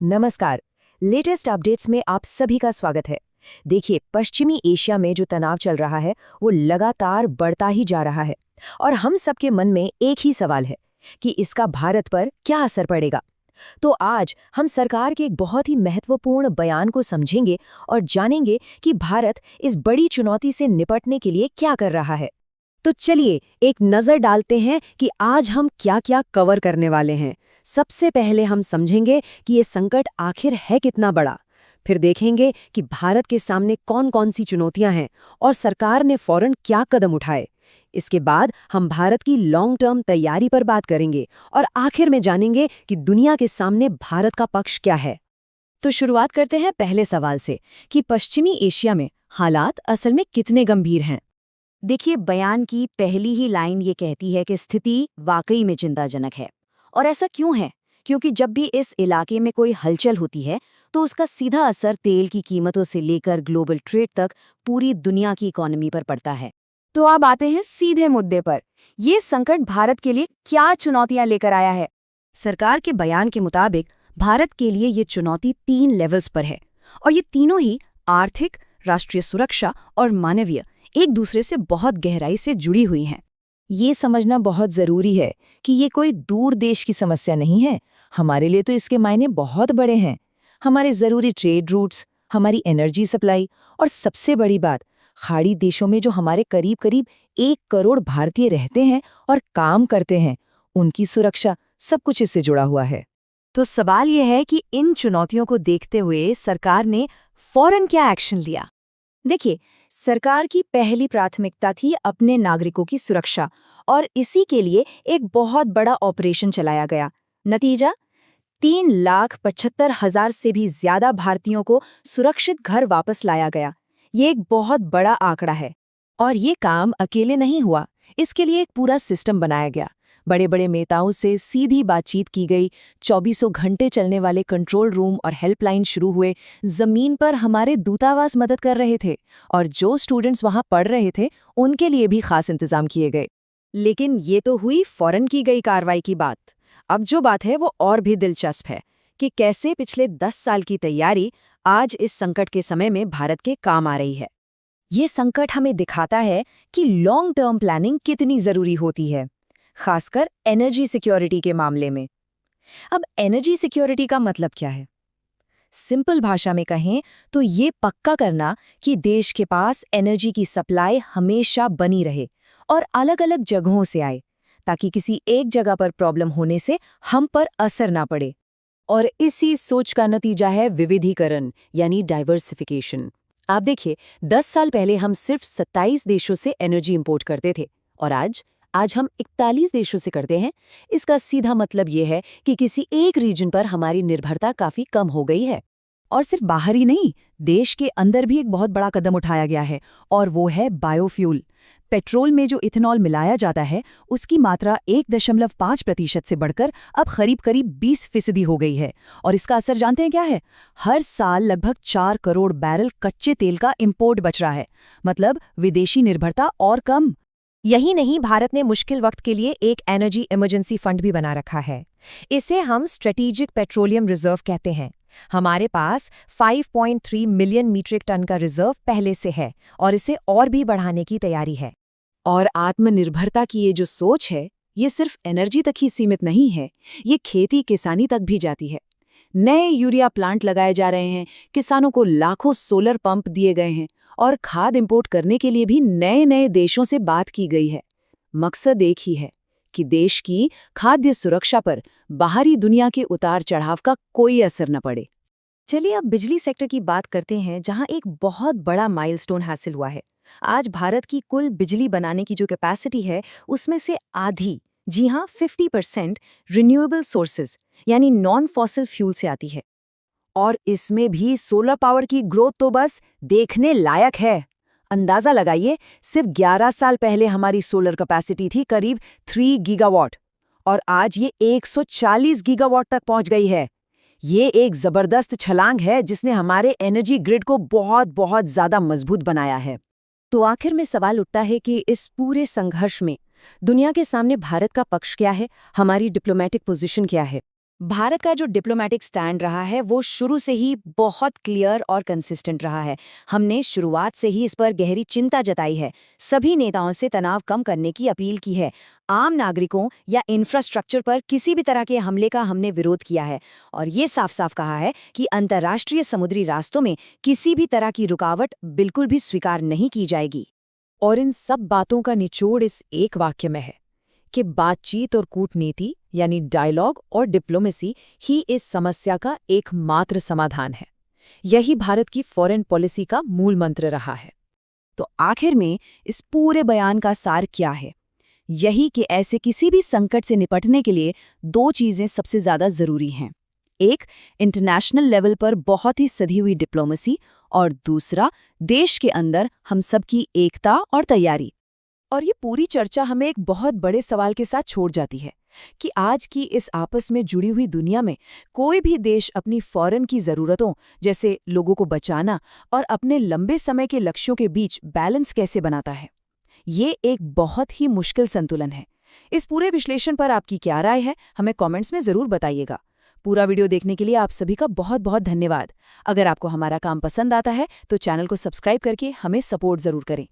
नमस्कार। Latest updates में आप सभी का स्वागत है। देखिए, पश्चिमी एशिया में जो तनाव चल रहा है वो लगातार बढ़ता ही जा रहा है और हम सबके मन में एक ही सवाल है कि इसका भारत पर क्या असर पड़ेगा। तो आज हम सरकार के एक बहुत ही महत्वपूर्ण बयान को समझेंगे और जानेंगे कि भारत इस बड़ी चुनौती से निपटने के लिए क्या कर रहा है। तो चलिए एक नज़र डालते हैं कि आज हम क्या-क्या कवर करने वाले हैं। सबसे पहले हम समझेंगे कि ये संकट आखिर है कितना बड़ा। फिर देखेंगे कि भारत के सामने कौन-कौन सी चुनौतियां हैं और सरकार ने फौरन क्या कदम उठाए। इसके बाद हम भारत की लॉन्ग टर्म तैयारी पर बात करेंगे और आखिर में जानेंगे कि दुनिया के सामने भारत का पक्ष क्या है। तो शुरुआत करते हैं पहले सवाल से कि पश्चिमी एशिया में हालात असल में कितने गंभीर हैं। देखिए, बयान की पहली ही लाइन ये कहती है कि स्थिति वाकई में चिंताजनक है। और ऐसा क्यों है? क्योंकि जब भी इस इलाके में कोई हलचल होती है तो उसका सीधा असर तेल की कीमतों से लेकर ग्लोबल ट्रेड तक पूरी दुनिया की इकोनॉमी पर पड़ता है। तो अब आते हैं सीधे मुद्दे पर। ये संकट भारत के लिए क्या चुनौतियां लेकर आया है? सरकार के बयान के मुताबिक भारत के लिए ये चुनौती 3 लेवल्स पर है और ये तीनों ही आर्थिक, राष्ट्रीय सुरक्षा और मानवीय एक दूसरे से बहुत गहराई से जुड़ी हुई हैं। ये समझना बहुत ज़रूरी है कि ये कोई दूर देश की समस्या नहीं है। हमारे लिए तो इसके मायने बहुत बड़े हैं। हमारे ज़रूरी ट्रेड रूट्स, हमारी एनर्जी सप्लाई और सबसे बड़ी बात, खाड़ी देशों में जो हमारे करीब करीब 1 करोड़ भारतीय रहते हैं और काम करते हैं, उनकी सुरक्षा, सब कुछ इससे जुड़ा हुआ है। तो सवाल यह है कि इन चुनौतियों को देखते हुए सरकार ने फौरन क्या एक्शन लिया? देखिए, सरकार की पहली प्राथमिकता थी अपने नागरिकों की सुरक्षा और इसी के लिए एक बहुत बड़ा ऑपरेशन चलाया गया। नतीजा, 3,75,000 से भी ज्यादा भारतीयों को सुरक्षित घर वापस लाया गया। ये एक बहुत बड़ा आंकड़ा है। और ये काम अकेले नहीं हुआ, इसके लिए एक पूरा सिस्टम बनाया गया। बड़े बड़े नेताओं से सीधी बातचीत की गई, 24 घंटे चलने वाले कंट्रोल रूम और हेल्पलाइन शुरू हुए, जमीन पर हमारे दूतावास मदद कर रहे थे और जो स्टूडेंट्स वहां पढ़ रहे थे उनके लिए भी खास इंतजाम किए गए। लेकिन ये तो हुई फौरन की गई कार्रवाई की बात। अब जो बात है वो और भी दिलचस्प है कि कैसे पिछले 10 साल की तैयारी आज इस संकट के समय में भारत के काम आ रही है। ये संकट हमें दिखाता है कि लॉन्ग टर्म प्लानिंग कितनी जरूरी होती है, खासकर एनर्जी सिक्योरिटी के मामले में। अब एनर्जी सिक्योरिटी का मतलब क्या है? सिंपल भाषा में कहें तो ये पक्का करना कि देश के पास एनर्जी की सप्लाई हमेशा बनी रहे और अलग-अलग जगहों से आए, ताकि किसी एक जगह पर प्रॉब्लम होने से हम पर असर ना पड़े। और इसी सोच का नतीजा है विविधीकरण, यानी डाइवर्सिफिकेशन। आप देखिए, 10 साल पहले हम सिर्फ 27 देशों से एनर्जी इंपोर्ट करते थे और आज हम 41 देशों से करते हैं। इसका सीधा मतलब ये है कि किसी एक रीजन पर हमारी निर्भरता काफी कम हो गई है। और सिर्फ बाहर ही नहीं, देश के अंदर भी एक बहुत बड़ा कदम उठाया गया है और वो है बायोफ्यूल। पेट्रोल में जो इथेनॉल मिलाया जाता है उसकी मात्रा 1.5% से बढ़कर अब करीब 20% हो गई है। और इसका असर जानते हैं क्या है? हर साल लगभग 4 करोड़ बैरल कच्चे तेल का इंपोर्ट बच रहा है, मतलब विदेशी निर्भरता और कम। यही नहीं, भारत ने मुश्किल वक्त के लिए एक एनर्जी इमरजेंसी फंड भी बना रखा है। इसे हम स्ट्रेटेजिक पेट्रोलियम रिजर्व कहते हैं। हमारे पास 5.3 मिलियन मीट्रिक टन का रिजर्व पहले से है और इसे और भी बढ़ाने की तैयारी है। और आत्मनिर्भरता की ये जो सोच है, ये सिर्फ एनर्जी तक ही सीमित नहीं है, ये खेती किसानी तक भी जाती है। नए यूरिया प्लांट लगाए जा रहे हैं, किसानों को लाखों सोलर पंप दिए गए हैं और खाद इंपोर्ट करने के लिए भी नए नए देशों से बात की गई है। मकसद एक ही है कि देश की खाद्य सुरक्षा पर बाहरी दुनिया के उतार चढ़ाव का कोई असर न पड़े। चलिए अब बिजली सेक्टर की बात करते हैं, जहां एक बहुत बड़ा माइलस्टोन हासिल हुआ है। आज भारत की कुल बिजली बनाने की जो कैपेसिटी है उसमें से आधी, जी हाँ 50%, रिन्यूएबल सोर्सेज यानी नॉन फॉसिल फ्यूल से आती है। और इसमें भी सोलर पावर की ग्रोथ तो बस देखने लायक है। अंदाजा लगाइए, सिर्फ 11 साल पहले हमारी सोलर कैपेसिटी थी करीब 3 गीगावाट और आज ये 140 गीगावाट तक पहुंच गई है। ये एक जबरदस्त छलांग है जिसने हमारे एनर्जी ग्रिड को बहुत बहुत ज्यादा मजबूत बनाया है। तो आखिर में सवाल उठता है कि इस पूरे संघर्ष में दुनिया के सामने भारत का पक्ष क्या है, हमारी डिप्लोमेटिक पोजीशन क्या है? भारत का जो डिप्लोमेटिक स्टैंड रहा है वो शुरू से ही बहुत क्लियर और कंसिस्टेंट रहा है। हमने शुरुआत से ही इस पर गहरी चिंता जताई है, सभी नेताओं से तनाव कम करने की अपील की है, आम नागरिकों या इंफ्रास्ट्रक्चर पर किसी भी तरह के हमले का हमने विरोध किया है और ये साफ साफ कहा है कि अंतर्राष्ट्रीय समुद्री रास्तों में किसी भी तरह की रुकावट बिल्कुल भी स्वीकार नहीं की जाएगी। और इन सब बातों का निचोड़ इस एक वाक्य में है कि बातचीत और कूटनीति यानी डायलॉग और डिप्लोमेसी ही इस समस्या का एकमात्र समाधान है। यही भारत की फॉरेन पॉलिसी का मूल मंत्र रहा है। तो आखिर में इस पूरे बयान का सार क्या है? यही कि ऐसे किसी भी संकट से निपटने के लिए दो चीजें सबसे ज्यादा जरूरी हैं। एक, इंटरनेशनल लेवल पर बहुत ही सधी हुई डिप्लोमेसी और दूसरा, देश के अंदर हम सबकी एकता और तैयारी। और ये पूरी चर्चा हमें एक बहुत बड़े सवाल के साथ छोड़ जाती है कि आज की इस आपस में जुड़ी हुई दुनिया में कोई भी देश अपनी फौरन की ज़रूरतों जैसे लोगों को बचाना और अपने लंबे समय के लक्ष्यों के बीच बैलेंस कैसे बनाता है। ये एक बहुत ही मुश्किल संतुलन है। इस पूरे विश्लेषण पर आपकी क्या राय है, हमें कमेंट्स में ज़रूर बताइएगा। पूरा वीडियो देखने के लिए आप सभी का बहुत बहुत धन्यवाद। अगर आपको हमारा काम पसंद आता है तो चैनल को सब्सक्राइब करके हमें सपोर्ट ज़रूर करें।